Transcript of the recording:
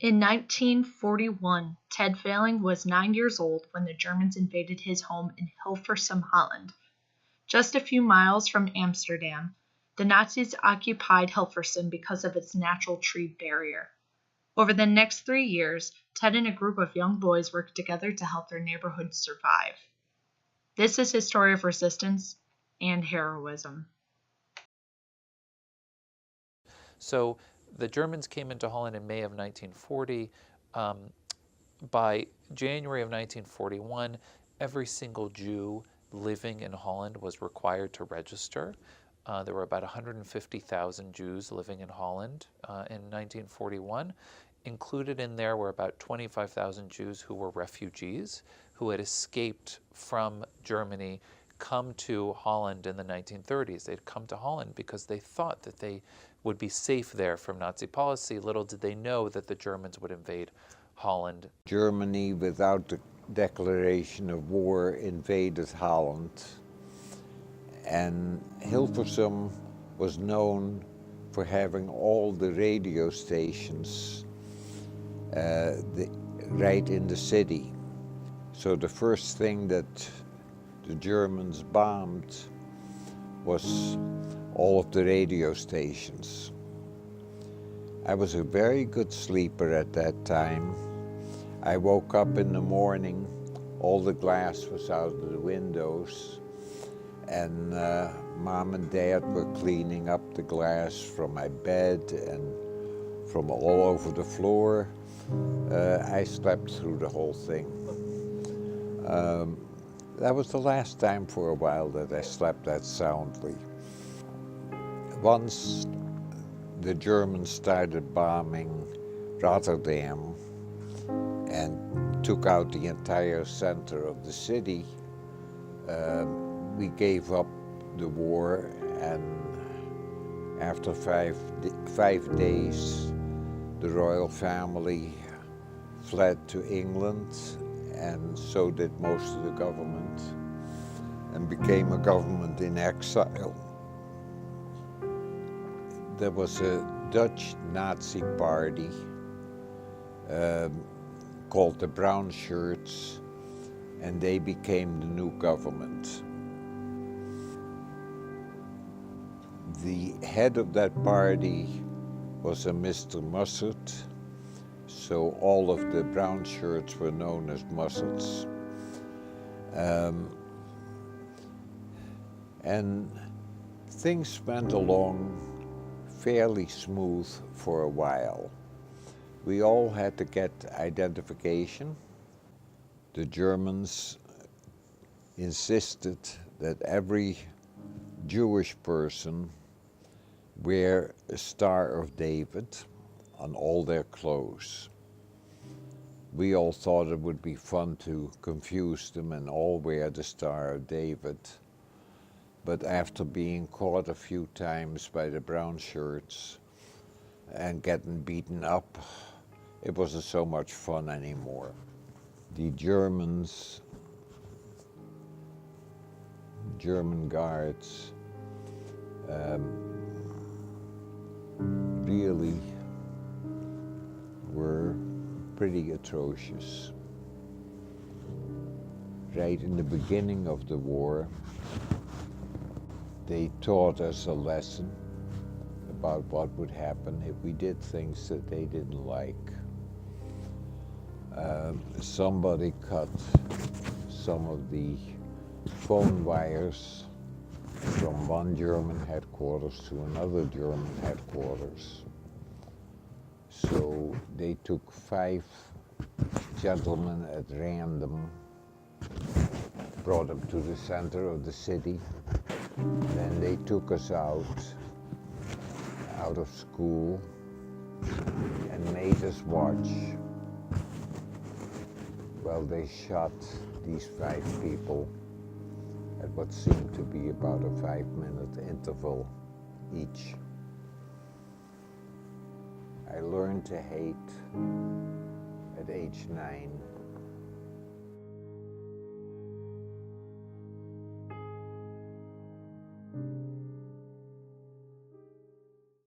In 1941, Ted Veling was 9 years old when the Germans invaded his home in Hilversum, Holland. Just a few miles from Amsterdam, the Nazis occupied Hilversum because of its natural tree barrier. Over the next 3 years, Ted and a group of young boys worked together to help their neighborhood survive. This is his story of resistance and heroism. So the Germans came into Holland in May of 1940. By January of 1941, every single Jew living in Holland was required to register. There were about 150,000 Jews living in Holland in 1941. Included in there were about 25,000 Jews who were refugees, who had escaped from Germany, come to Holland in the 1930s. They'd come to Holland because they thought that they would be safe there from Nazi policy. Little did they know that the Germans would invade Holland. Germany, without the declaration of war, invaded Holland. And Hilversum was known for having all the radio stations right in the city. So the first thing that the Germans bombed was all of the radio stations. I was a very good sleeper at that time. I woke up in the morning, all the glass was out of the windows, and Mom and Dad were cleaning up the glass from my bed and from all over the floor. I slept through the whole thing. That was the last time for a while that I slept that soundly. Once the Germans started bombing Rotterdam and took out the entire center of the city, we gave up the war, and after five days, the royal family fled to England, and so did most of the government, and became a government in exile. There was a Dutch Nazi party called the Brown Shirts, and they became the new government. The head of that party was a Mr. Mussert, so all of the Brown Shirts were known as Musserts. And things went along fairly smooth for a while. We all had to get identification. The Germans insisted that every Jewish person wear a Star of David on all their clothes. We all thought it would be fun to confuse them and all wear the Star of David. But after being caught a few times by the Brown Shirts and getting beaten up, it wasn't so much fun anymore. The German guards really were pretty atrocious. Right in the beginning of the war, they taught us a lesson about what would happen if we did things that they didn't like. Somebody cut some of the phone wires from one German headquarters to another German headquarters. So they took 5 gentlemen at random, brought them to the center of the city. Then they took us out of school and made us watch while they shot these 5 people at what seemed to be about a 5-minute interval each. I learned to hate at age 9.